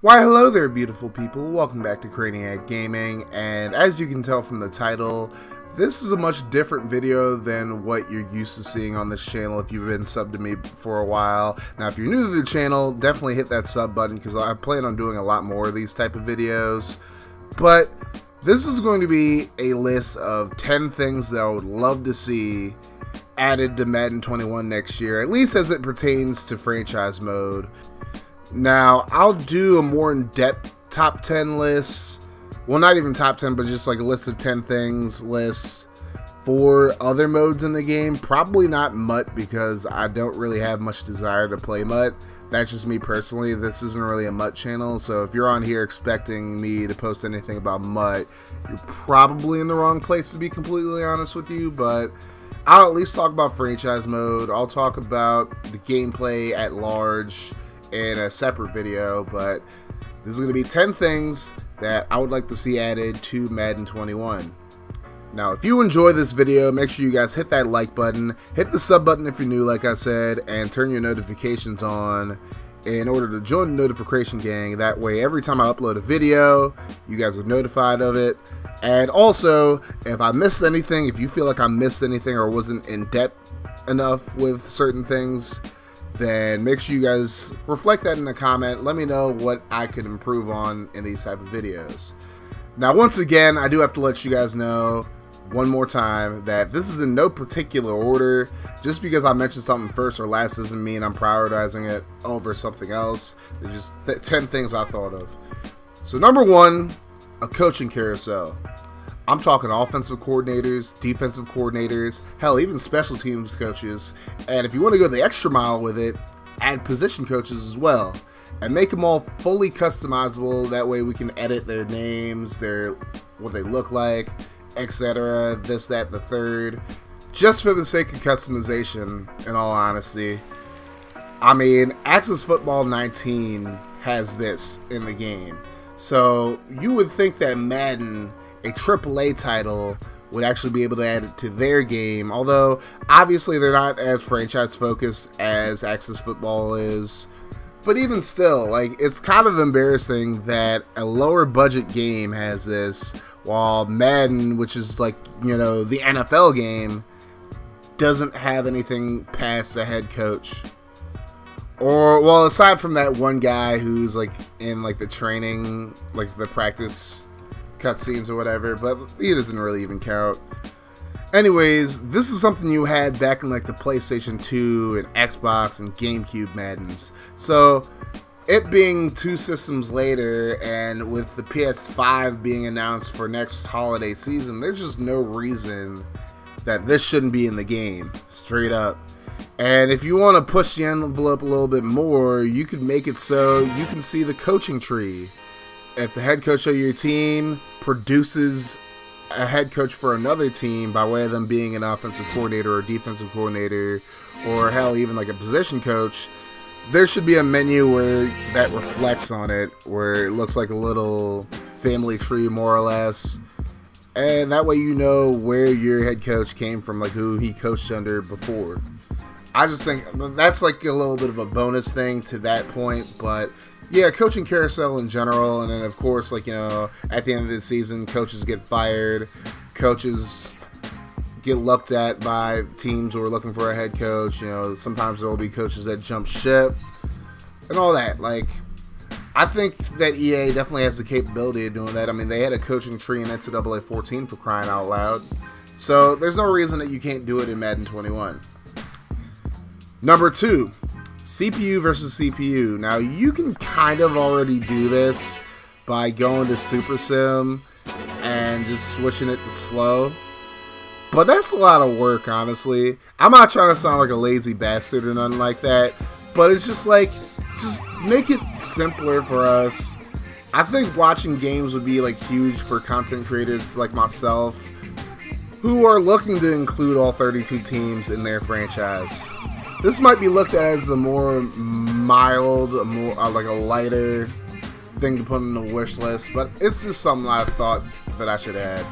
Why hello there beautiful people, welcome back to Craniac Gaming, and as you can tell from the title, this is a much different video than what you're used to seeing on this channel if you've been subbed to me for a while. Now if you're new to the channel, definitely hit that sub button because I plan on doing a lot more of these type of videos. But this is going to be a list of 10 things that I would love to see added to Madden 21 next year, at least as it pertains to franchise mode. Now, I'll do a more in-depth top 10 list. Well, not even top 10, but just like a list of 10 things list for other modes in the game. Probably not MUT because I don't really have much desire to play MUT. That's just me personally. This isn't really a MUT channel, so if you're on here expecting me to post anything about MUT, you're probably in the wrong place, to be completely honest with you. But I'll at least talk about franchise mode. I'll talk about the gameplay at large in a separate video, but this is going to be 10 things that I would like to see added to Madden 21. Now, if you enjoy this video, make sure you guys hit that like button, hit the sub button if you're new, like I said, and turn your notifications on in order to join the notification gang. That way, every time I upload a video, you guys are notified of it. And also, if I missed anything, if you feel like I missed anything or wasn't in depth enough with certain things, then make sure you guys reflect that in the comment. Let me know what I could improve on in these type of videos. Now, once again, I do have to let you guys know one more time that this is in no particular order. Just because I mentioned something first or last doesn't mean I'm prioritizing it over something else. They're just 10 things I thought of. So number one, a coaching carousel. I'm talking offensive coordinators, defensive coordinators, hell, even special teams coaches. And if you want to go the extra mile with it, add position coaches as well. And make them all fully customizable. That way we can edit their names, what they look like, etc. This, that, the third. Just for the sake of customization, in all honesty. I mean, Access Football 19 has this in the game. So you would think that Madden, a AAA title, would actually be able to add it to their game, although obviously they're not as franchise focused as Access Football is. But even still, like, it's kind of embarrassing that a lower budget game has this, while Madden, which is like, you know, the NFL game, doesn't have anything past the head coach. Or, well, aside from that one guy who's like in like the training, like the practice cutscenes or whatever, but he doesn't really even count. Anyways, this is something you had back in like the PlayStation 2 and Xbox and GameCube Maddens. So it being 2 systems later, and with the PS5 being announced for next holiday season, there's just no reason that this shouldn't be in the game, straight up. And if you want to push the envelope a little bit more, you could make it so you can see the coaching tree. If the head coach of your team produces a head coach for another team by way of them being an offensive coordinator or defensive coordinator, or hell, even like a position coach, there should be a menu where that reflects on it, where it looks like a little family tree more or less. And that way you know where your head coach came from, like who he coached under before. I just think that's like a little bit of a bonus thing to that point, but yeah, coaching carousel in general, and then of course, like, you know, at the end of the season, coaches get fired, coaches get looked at by teams who are looking for a head coach. You know, sometimes there will be coaches that jump ship and all that. Like, I think that EA definitely has the capability of doing that. I mean, they had a coaching tree in NCAA 14 for crying out loud, so there's no reason that you can't do it in Madden 21. Number two, CPU versus CPU. Now, you can kind of already do this by going to Super Sim and just switching it to slow, but that's a lot of work, honestly. I'm not trying to sound like a lazy bastard or nothing like that, but it's just like, just make it simpler for us. I think watching games would be like huge for content creators like myself who are looking to include all 32 teams in their franchise. This might be looked at as a more mild, like a lighter thing to put on the wish list, but it's just something I thought that I should add.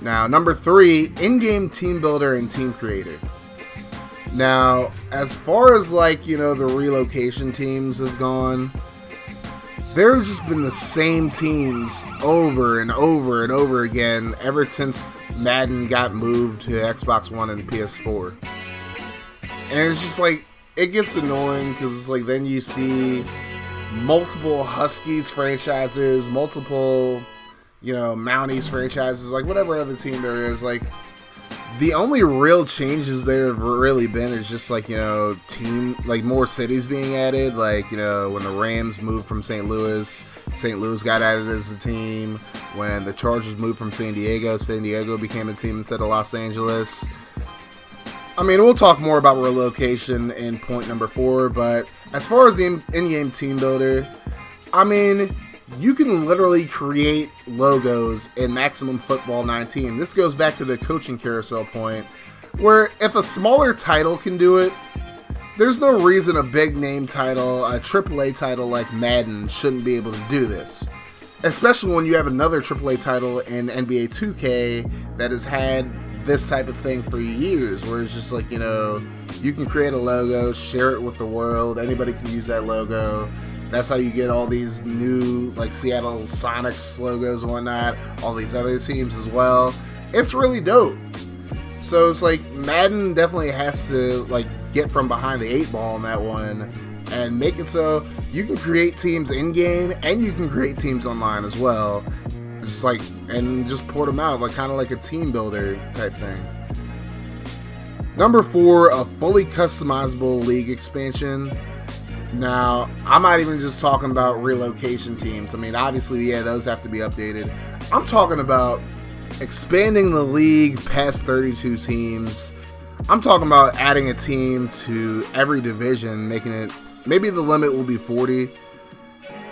Now, number three, in-game team builder and team creator. Now, as far as like, you know, the relocation teams have gone, there's just been the same teams over and over and over again ever since Madden got moved to Xbox One and PS4. And it's just like, it gets annoying because it's like then you see multiple Huskies franchises, multiple, you know, Mounties franchises, like whatever other team there is. Like, the only real changes there have really been is just like, you know, like more cities being added. Like, you know, when the Rams moved from St. Louis got added as a team. When the Chargers moved from San Diego became a team instead of Los Angeles. I mean, we'll talk more about relocation in point number 4, but as far as the in-game team builder, I mean, you can literally create logos in Maximum Football 19. This goes back to the coaching carousel point, where if a smaller title can do it, there's no reason a big name title, a AAA title like Madden, shouldn't be able to do this. Especially when you have another AAA title in NBA 2K that has had this type of thing for years, where it's just like, you know, you can create a logo, share it with the world, anybody can use that logo. That's how you get all these new, like, Seattle Sonics logos and whatnot, all these other teams as well. It's really dope. So it's like, Madden definitely has to, like, get from behind the 8 ball on that one and make it so you can create teams in-game and you can create teams online as well. Just like, and just port them out, like kind of like a team builder type thing. Number 4, a fully customizable league expansion. Now, I'm not even just talking about relocation teams. I mean, obviously, yeah, those have to be updated. I'm talking about expanding the league past 32 teams. I'm talking about adding a team to every division, making it, maybe the limit will be 40.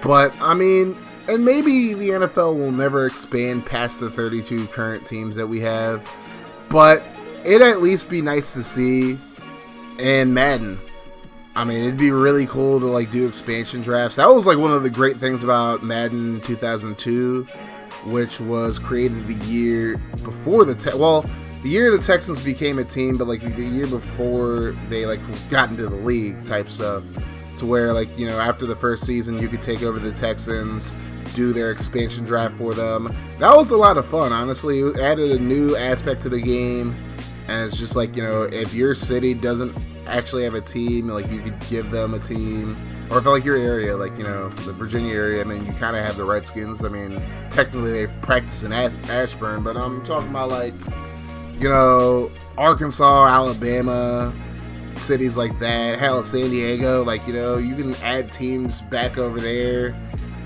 But, I mean, and maybe the NFL will never expand past the 32 current teams that we have. But it'd at least be nice to see in Madden. I mean, it'd be really cool to like do expansion drafts. That was like one of the great things about Madden 2002, which was created the year before the year the Texans became a team, but like the year before they like got into the league type stuff, to where like, you know, after the first season you could take over the Texans, do their expansion draft for them. That was a lot of fun, honestly. It added a new aspect to the game, and it's just like, you know, if your city doesn't actually have a team, like you could give them a team, or if like your area, like, you know, the Virginia area, I mean, you kind of have the Redskins. I mean, technically they practice in Ashburn, but I'm talking about like, you know, Arkansas, Alabama, cities like that, hell, San Diego, like, you know, you can add teams back over there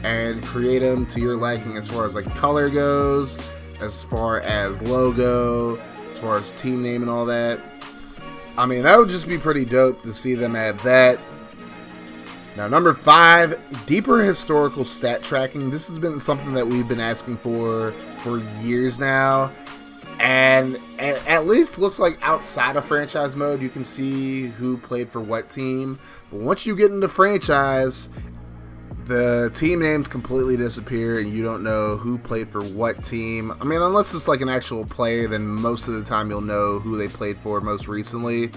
and create them to your liking as far as like color goes, as far as logo, as far as team name and all that. I mean, that would just be pretty dope to see them add that. Now, number 5, deeper historical stat tracking. This has been something that we've been asking for years now. And at least looks like outside of franchise mode, you can see who played for what team. But once you get into franchise, the team names completely disappear and you don't know who played for what team. I mean, unless it's like an actual player, then most of the time you'll know who they played for most recently.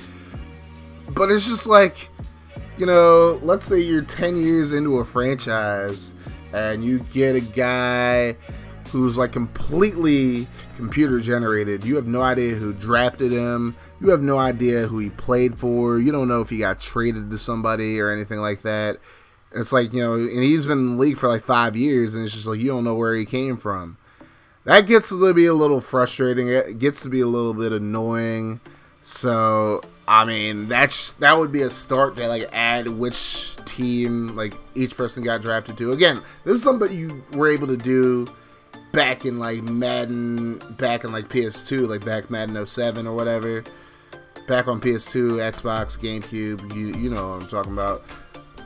But it's just like, you know, let's say you're 10 years into a franchise and you get a guy who's like completely computer generated. You have no idea who drafted him. You have no idea who he played for. You don't know if he got traded to somebody or anything like that. It's like, you know, and he's been in the league for like 5 years, and it's just like you don't know where he came from. That gets to be a little frustrating. It gets to be a little bit annoying. So, I mean, that would be a start to like add which team like each person got drafted to. Again, this is something that you were able to do back in like Madden, back in like PS2, like back Madden 07 or whatever. Back on PS2, Xbox, GameCube, you know what I'm talking about.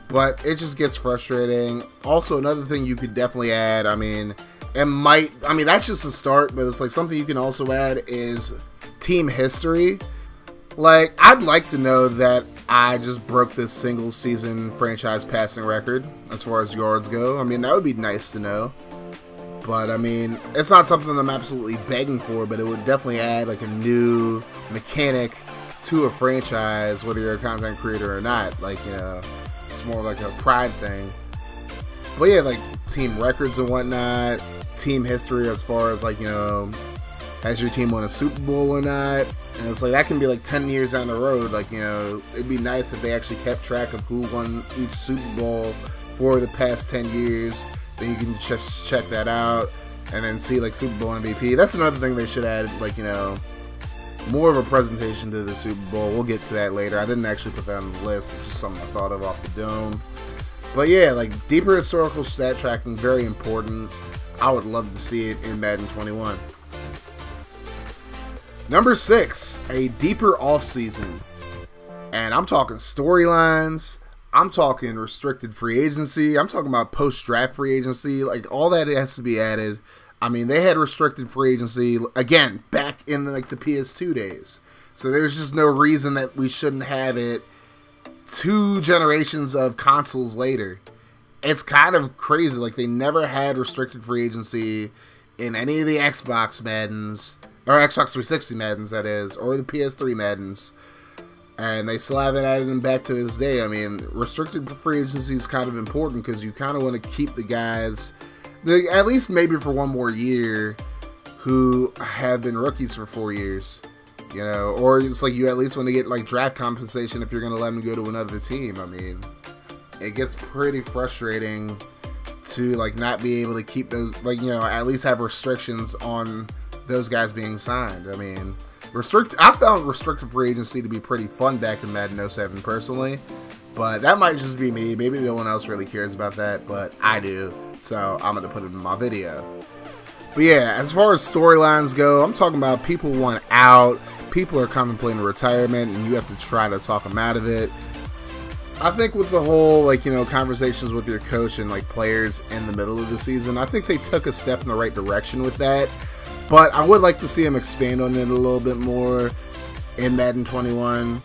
But it just gets frustrating. Also, another thing you could definitely add, I mean, that's just a start, but it's like something you can also add is team history. Like, I'd like to know that I just broke this single season franchise passing record as far as yards go. I mean, that would be nice to know. But, I mean, it's not something I'm absolutely begging for, but it would definitely add like a new mechanic to a franchise, whether you're a content creator or not. Like, you know, more like a pride thing. But yeah, like team records and whatnot, team history as far as like, you know, has your team won a Super Bowl or not? And it's like that can be like 10 years down the road. Like, you know, it'd be nice if they actually kept track of who won each Super Bowl for the past 10 years. Then you can just check that out and then see like Super Bowl MVP. That's another thing they should add, like, you know, more of a presentation to the Super Bowl. We'll get to that later. I didn't actually put that on the list. It's just something I thought of off the dome. But yeah, like deeper historical stat tracking, very important. I would love to see it in Madden 21. Number 6, a deeper offseason. And I'm talking storylines. I'm talking restricted free agency. I'm talking about post-draft free agency. Like, all that has to be added. I mean, they had restricted free agency, again, back in like the PS2 days. So there's just no reason that we shouldn't have it 2 generations of consoles later. It's kind of crazy. Like, they never had restricted free agency in any of the Xbox Maddens, or Xbox 360 Maddens, that is, or the PS3 Maddens. And they still haven't added them back to this day. I mean, restricted free agency is kind of important because you kind of want to keep the guys, at least maybe for one more year, who have been rookies for 4 years. You know, or it's like you at least want to get like draft compensation if you're going to let them go to another team. I mean, it gets pretty frustrating to like not be able to keep those, like, you know, at least have restrictions on those guys being signed. I mean, I found restricted free agency to be pretty fun back in Madden 07 personally, but that might just be me. Maybe no one else really cares about that, but I do, so I'm going to put it in my video. But yeah, as far as storylines go, I'm talking about people want out, people are contemplating retirement, and you have to try to talk them out of it. I think with the whole, like, you know, conversations with your coach and like players in the middle of the season, I think they took a step in the right direction with that. But I would like to see them expand on it a little bit more in Madden 21.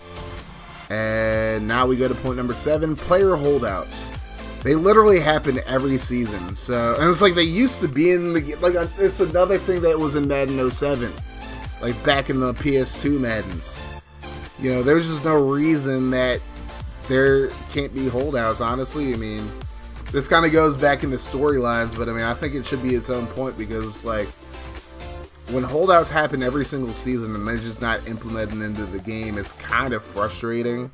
And now we go to point number 7, player holdouts. They literally happen every season. So, and it's like they used to be in the, like, it's another thing that was in Madden 07. Like back in the PS2 Maddens. You know, there's just no reason that there can't be holdouts, honestly. I mean, this kind of goes back into storylines, but I mean, I think it should be its own point because, like, when holdouts happen every single season and they're just not implemented into the game, it's kind of frustrating.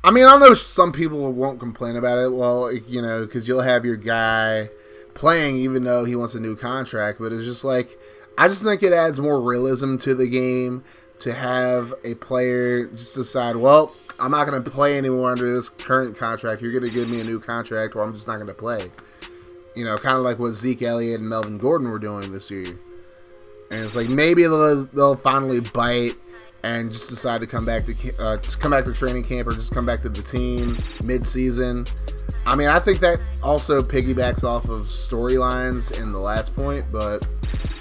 I mean, I know some people won't complain about it, well, you know, because you'll have your guy playing even though he wants a new contract, but it's just like, I just think it adds more realism to the game to have a player just decide, well, I'm not going to play anymore under this current contract. You're going to give me a new contract or I'm just not going to play. You know, kind of like what Zeke Elliott and Melvin Gordon were doing this year. And it's like maybe they'll finally bite and just decide to come back to training camp or just come back to the team mid-season. I mean, I think that also piggybacks off of storylines in the last point, but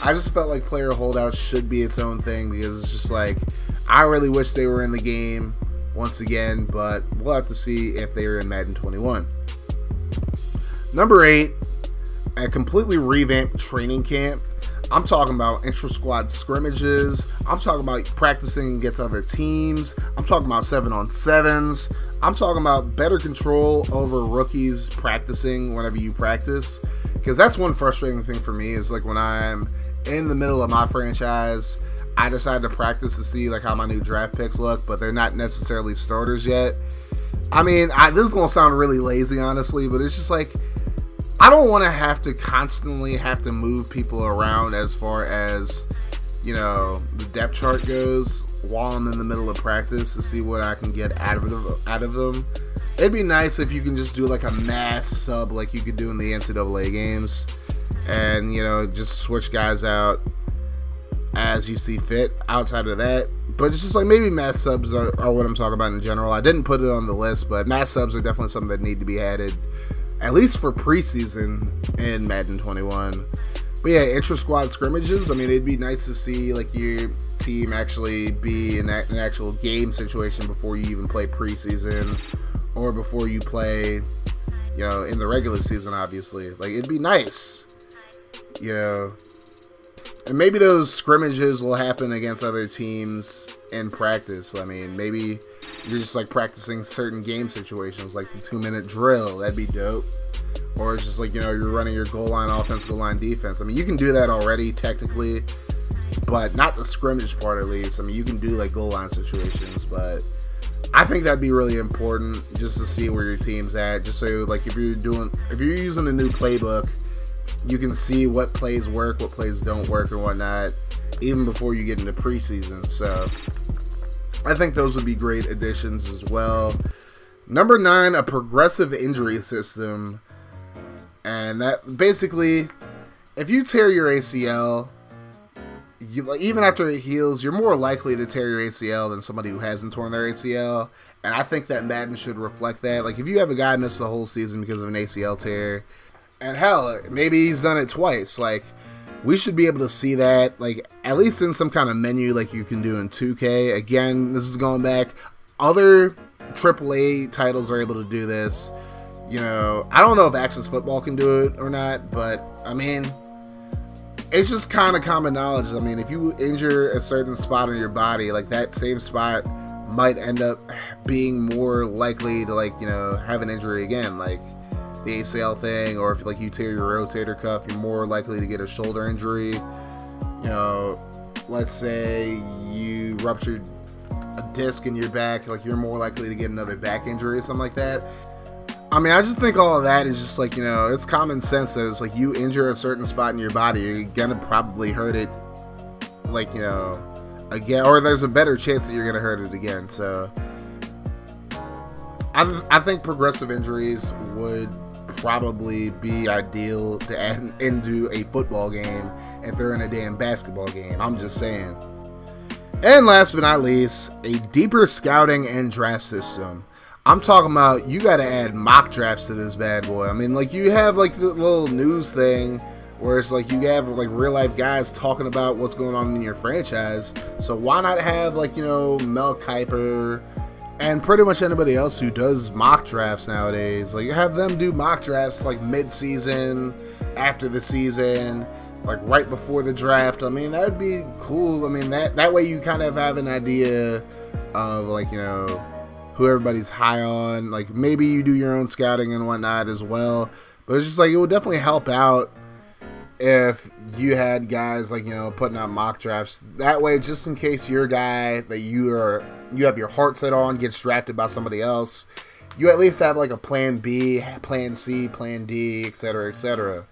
I just felt like player holdouts should be its own thing because it's just like, I really wish they were in the game once again, but we'll have to see if they are in Madden 21. Number 8, a completely revamped training camp. I'm talking about intra-squad scrimmages. I'm talking about practicing against other teams. I'm talking about 7-on-7s. I'm talking about better control over rookies practicing whenever you practice. Because that's one frustrating thing for me is like when I'm in the middle of my franchise, I decide to practice to see like how my new draft picks look, but they're not necessarily starters yet. I mean, this is going to sound really lazy, honestly, but it's just like, I don't want to constantly have to move people around as far as, you know, the depth chart goes while I'm in the middle of practice to see what I can get out of them. It'd be nice if you can just do like a mass sub like you could do in the NCAA games and, you know, just switch guys out as you see fit outside of that. But it's just like maybe mass subs are what I'm talking about in general. I didn't put it on the list, but mass subs are definitely something that need to be added, at least for preseason in Madden 21. But yeah, intra-squad scrimmages, I mean, it'd be nice to see like your team actually be in an actual game situation before you even play preseason or before you play, you know, in the regular season, obviously. Like, it'd be nice, you know. And maybe those scrimmages will happen against other teams in practice. I mean, maybe you're just like practicing certain game situations, like the 2-minute drill. That'd be dope. or it's just like, you know, you're running your goal line offense, goal line defense. I mean, you can do that already technically, but not the scrimmage part at least. I mean, you can do like goal line situations, but I think that'd be really important just to see where your team's at, just so like if you're using a new playbook, you can see what plays work, what plays don't work and whatnot, even before you get into preseason. So I think those would be great additions as well. Number 9, a progressive injury system. And that basically, if you tear your ACL, even after it heals, you're more likely to tear your ACL than somebody who hasn't torn their ACL. And I think that Madden should reflect that. Like, if you have a guy miss the whole season because of an ACL tear, and hell, maybe he's done it twice, like, we should be able to see that, like, at least in some kind of menu like you can do in 2K. Again, this is going back. Other AAA titles are able to do this. You know, I don't know if Access Football can do it or not, but, I mean, it's just kind of common knowledge. I mean, if you injure a certain spot on your body, like, that same spot might end up being more likely to, like, you know, have an injury again, like the ACL thing, or if like you tear your rotator cuff, you're more likely to get a shoulder injury. You know, let's say you ruptured a disc in your back, like you're more likely to get another back injury or something like that. I mean, I just think all of that is just like, you know, it's common sense that it's like you injure a certain spot in your body, you're gonna probably hurt it, like, you know, again, or there's a better chance that you're gonna hurt it again. So I think progressive injuries would probably be ideal to add into a football game if they're in a damn basketball game. I'm just saying. And last but not least, a deeper scouting and draft system. I'm talking about, you got to add mock drafts to this bad boy. I mean, like, you have like the little news thing where it's like you have like real life guys talking about what's going on in your franchise. So why not have, like, you know, Mel Kiper and pretty much anybody else who does mock drafts nowadays, like, have them do mock drafts like mid-season, after the season, like right before the draft. I mean, that would be cool. I mean, that way you kind of have an idea of, like, you know, who everybody's high on. Like, maybe you do your own scouting and whatnot as well. But it's just like, it would definitely help out if you had guys, like, you know, putting out mock drafts. That way, just in case your guy that you have your heart set on gets drafted by somebody else, you at least have like a plan B, plan C, plan D, etc., etc.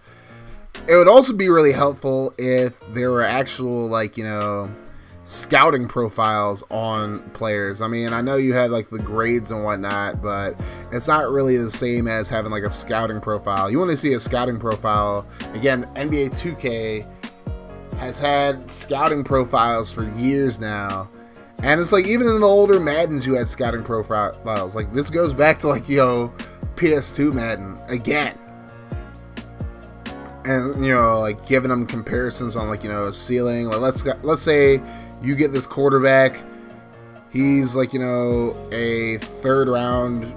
It would also be really helpful if there were actual, like, you know, scouting profiles on players. I mean, I know you have like the grades and whatnot, but it's not really the same as having like a scouting profile. You want to see a scouting profile. Again, NBA 2K has had scouting profiles for years now. And it's like, even in the older Maddens, you had scouting profiles. Like, this goes back to, like, you know, PS2 Madden again. And, you know, like, giving them comparisons on, like, you know, ceiling. Like, let's say you get this quarterback. He's, like, you know, a 3rd round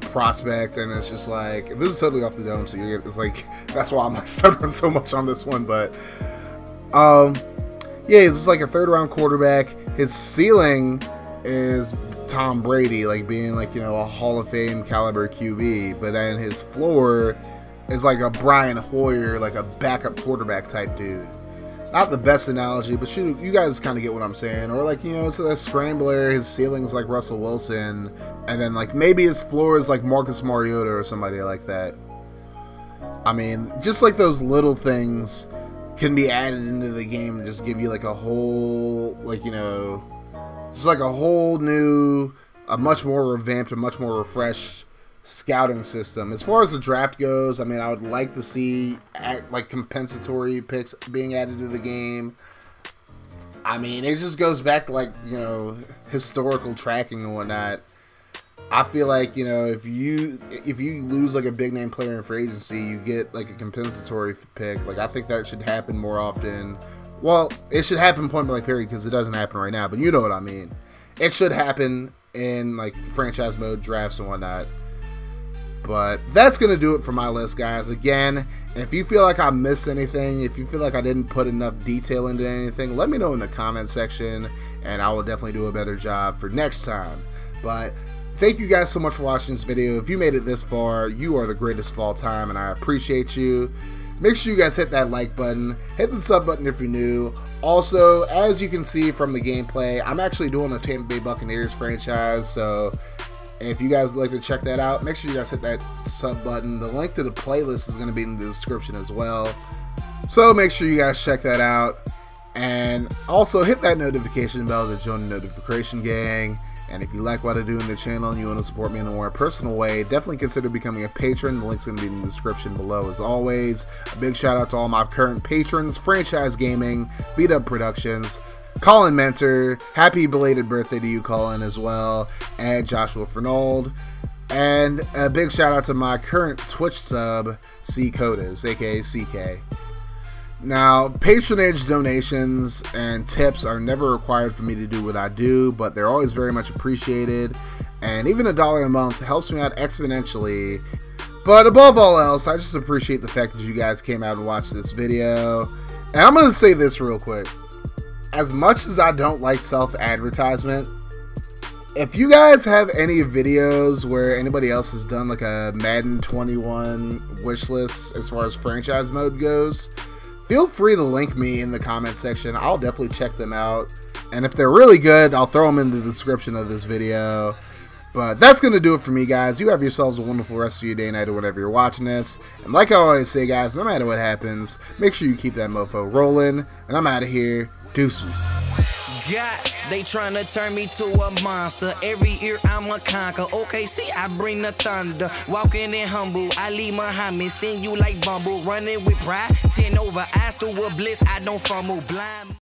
prospect, and it's just like, this is totally off the dome, so you get, it's like, that's why I'm like stuttering so much on this one. But yeah, it's just like a 3rd round quarterback. His ceiling is Tom Brady, like being, like, you know, a Hall of Fame caliber QB, but then his floor is like a Brian Hoyer, like a backup quarterback type dude. Not the best analogy, but you guys kind of get what I'm saying. Or, like, you know, it's a scrambler, his ceiling's like Russell Wilson, and then, like, maybe his floor is like Marcus Mariota or somebody like that. I mean, just like those little things can be added into the game and just give you like a whole, like, you know, just like a whole new, a much more revamped, a much more refreshed scouting system. As far as the draft goes, I mean, I would like to see like compensatory picks being added to the game. I mean, it just goes back to, like, you know, historical tracking and whatnot. I feel like, you know, if you lose like a big name player in free agency, you get like a compensatory pick. Like, I think that should happen more often. Well, it should happen point blank period, because it doesn't happen right now, but you know what I mean. It should happen in like franchise mode drafts and whatnot. But that's going to do it for my list, guys. Again, if you feel like I missed anything, if you feel like I didn't put enough detail into anything, let me know in the comment section, and I will definitely do a better job for next time. But thank you guys so much for watching this video. If you made it this far, you are the greatest of all time, and I appreciate you. Make sure you guys hit that like button, hit the sub button if you're new. Also, as you can see from the gameplay, I'm actually doing a Tampa Bay Buccaneers franchise, so if you guys would like to check that out, make sure you guys hit that sub button. The link to the playlist is going to be in the description as well, so make sure you guys check that out. And also hit that notification bell to join the notification gang. And if you like what I do in the channel and you want to support me in a more personal way, definitely consider becoming a patron. The link's going to be in the description below as always. A big shout out to all my current patrons: Franchise Gaming, Beat Up Productions, Colin Mentor, happy belated birthday to you, Colin, as well, and Joshua Fernald. And a big shout out to my current Twitch sub, C Codas, aka CK. Now, patronage donations and tips are never required for me to do what I do, but they're always very much appreciated, and even $1 a month helps me out exponentially. But above all else, I just appreciate the fact that you guys came out and watched this video. And I'm going to say this real quick. As much as I don't like self-advertisement, if you guys have any videos where anybody else has done like a Madden 21 wish list as far as franchise mode goes, feel free to link me in the comment section. I'll definitely check them out. And if they're really good, I'll throw them in the description of this video. But that's going to do it for me, guys. You have yourselves a wonderful rest of your day, night, or whenever you're watching this. And like I always say, guys, no matter what happens, make sure you keep that mofo rolling. And I'm out of here. Deuces. God, they tryna turn me to a monster. Every year I'm a conquer. Okay, see, I bring the thunder. Walking in humble, Ali Muhammad. Sting you like Bumble. Running with pride, 10 over. I still with bliss. I don't fumble blind.